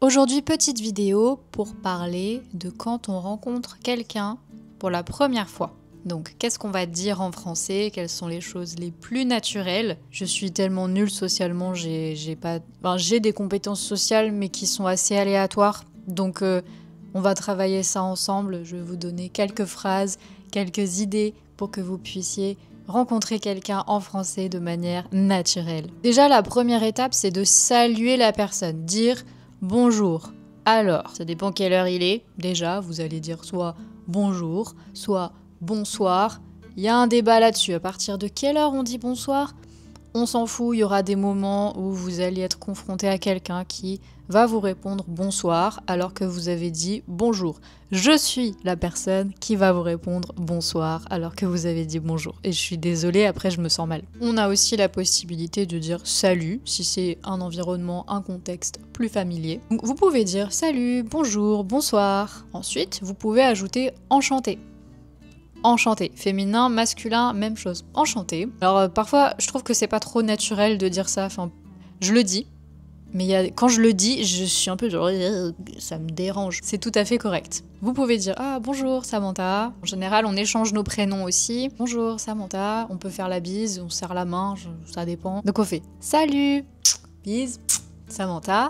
Aujourd'hui, petite vidéo pour parler de quand on rencontre quelqu'un pour la première fois. Donc, qu'est-ce qu'on va dire en français? Quelles sont les choses les plus naturelles? Je suis tellement nulle socialement, j'ai des compétences sociales, mais qui sont assez aléatoires. Donc, on va travailler ça ensemble. Je vais vous donner quelques phrases, quelques idées pour que vous puissiez rencontrer quelqu'un en français de manière naturelle. Déjà, la première étape, c'est de saluer la personne, dire bonjour. Alors, ça dépend quelle heure il est. Déjà, vous allez dire soit bonjour, soit bonsoir. Il y a un débat là-dessus. À partir de quelle heure on dit bonsoir? On s'en fout, il y aura des moments où vous allez être confronté à quelqu'un qui va vous répondre bonsoir alors que vous avez dit bonjour. Je suis la personne qui va vous répondre bonsoir alors que vous avez dit bonjour. Et je suis désolée, après je me sens mal. On a aussi la possibilité de dire salut si c'est un environnement, un contexte plus familier. Donc vous pouvez dire salut, bonjour, bonsoir. Ensuite, vous pouvez ajouter enchanté. Enchanté, féminin, masculin, même chose. Enchanté. Alors parfois, je trouve que c'est pas trop naturel de dire ça. Enfin, je le dis, mais quand je le dis, je suis un peu genre ça me dérange. C'est tout à fait correct. Vous pouvez dire ah bonjour Samantha. En général, on échange nos prénoms aussi. Bonjour Samantha. On peut faire la bise, on serre la main, ça dépend. Donc on fait salut, bise, Samantha.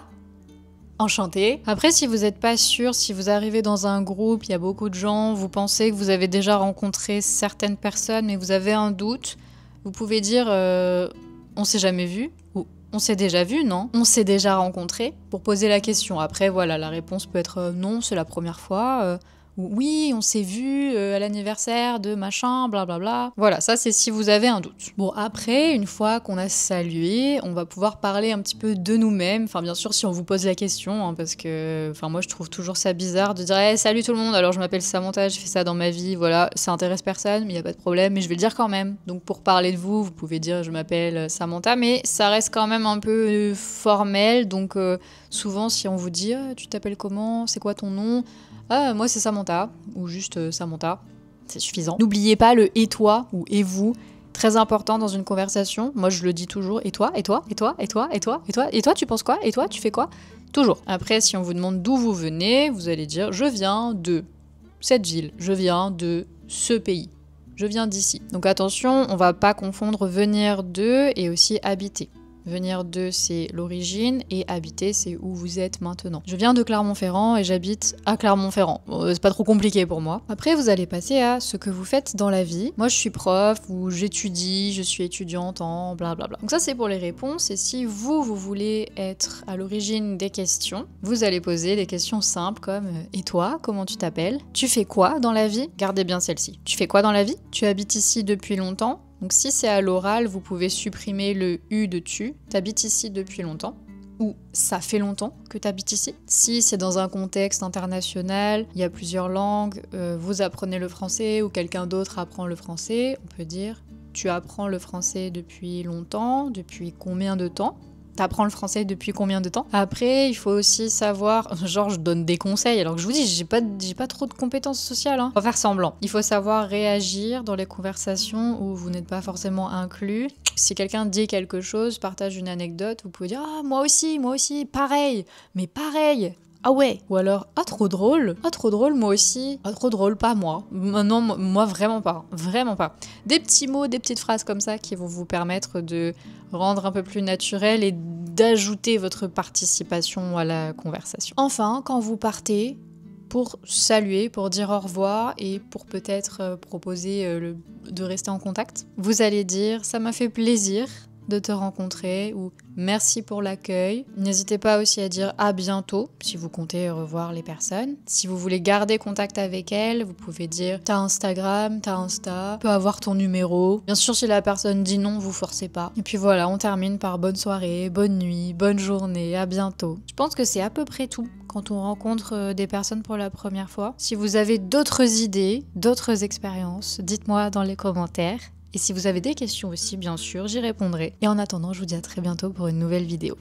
Enchanté. Après, si vous n'êtes pas sûr, si vous arrivez dans un groupe, il y a beaucoup de gens, vous pensez que vous avez déjà rencontré certaines personnes, mais vous avez un doute, vous pouvez dire on s'est jamais vu ou on s'est déjà vu, non? On s'est déjà rencontré pour poser la question. Après, voilà, la réponse peut être non, c'est la première fois. Ou oui, on s'est vu à l'anniversaire de machin, blablabla. Voilà, ça c'est si vous avez un doute. Bon, après, une fois qu'on a salué, on va pouvoir parler un petit peu de nous-mêmes. Enfin, bien sûr, si on vous pose la question, hein, parce que moi je trouve toujours ça bizarre de dire hey, salut tout le monde, alors je m'appelle Samantha, j'ai fait ça dans ma vie, voilà, ça intéresse personne, mais il n'y a pas de problème, mais je vais le dire quand même. Donc pour parler de vous, vous pouvez dire je m'appelle Samantha, mais ça reste quand même un peu formel, donc souvent si on vous dit tu t'appelles comment, c'est quoi ton nom? Ah, moi c'est Samantha, ou juste Samantha, c'est suffisant. N'oubliez pas le et toi ou et vous, très important dans une conversation. Moi je le dis toujours, et toi, et toi, et toi, et toi, et toi, et toi, et toi tu penses quoi? Et toi tu fais quoi? Toujours. Après si on vous demande d'où vous venez, vous allez dire je viens de cette ville, je viens de ce pays, je viens d'ici. Donc attention, on va pas confondre venir de et aussi habiter. Venir de, c'est l'origine, et habiter, c'est où vous êtes maintenant. Je viens de Clermont-Ferrand et j'habite à Clermont-Ferrand. Bon, c'est pas trop compliqué pour moi. Après, vous allez passer à ce que vous faites dans la vie. Moi, je suis prof, ou j'étudie, je suis étudiante en blablabla. Donc ça, c'est pour les réponses. Et si vous voulez être à l'origine des questions, vous allez poser des questions simples comme et toi, comment tu t'appelles? Tu fais quoi dans la vie? Gardez bien celle-ci. Tu fais quoi dans la vie? Tu habites ici depuis longtemps? Donc si c'est à l'oral, vous pouvez supprimer le « u » de « tu ». T'habites ici depuis longtemps. Ou ça fait longtemps que t'habites ici. Si c'est dans un contexte international, il y a plusieurs langues, vous apprenez le français ou quelqu'un d'autre apprend le français, on peut dire « tu apprends le français depuis longtemps, depuis combien de temps ?» T'apprends le français depuis combien de temps? Après, il faut aussi savoir, genre je donne des conseils, alors que je vous dis, j'ai pas trop de compétences sociales, hein. On va faire semblant. Il faut savoir réagir dans les conversations où vous n'êtes pas forcément inclus. Si quelqu'un dit quelque chose, partage une anecdote, vous pouvez dire ah moi aussi, pareil, mais pareil. Ah ouais. Ou alors ah trop drôle, moi aussi. Ah trop drôle, pas moi. Non, moi vraiment pas, vraiment pas. Des petits mots, des petites phrases comme ça qui vont vous permettre de rendre un peu plus naturel et d'ajouter votre participation à la conversation. Enfin, quand vous partez, pour saluer, pour dire au revoir et pour peut-être proposer de rester en contact, vous allez dire ça m'a fait plaisir de te rencontrer ou merci pour l'accueil. N'hésitez pas aussi à dire à bientôt si vous comptez revoir les personnes. Si vous voulez garder contact avec elles, vous pouvez dire t'as Instagram, t'as Insta, tu peux avoir ton numéro. Bien sûr, si la personne dit non, vous forcez pas. Et puis voilà, on termine par bonne soirée, bonne nuit, bonne journée, à bientôt. Je pense que c'est à peu près tout quand on rencontre des personnes pour la première fois. Si vous avez d'autres idées, d'autres expériences, dites-moi dans les commentaires. Et si vous avez des questions aussi, bien sûr, j'y répondrai. Et en attendant, je vous dis à très bientôt pour une nouvelle vidéo.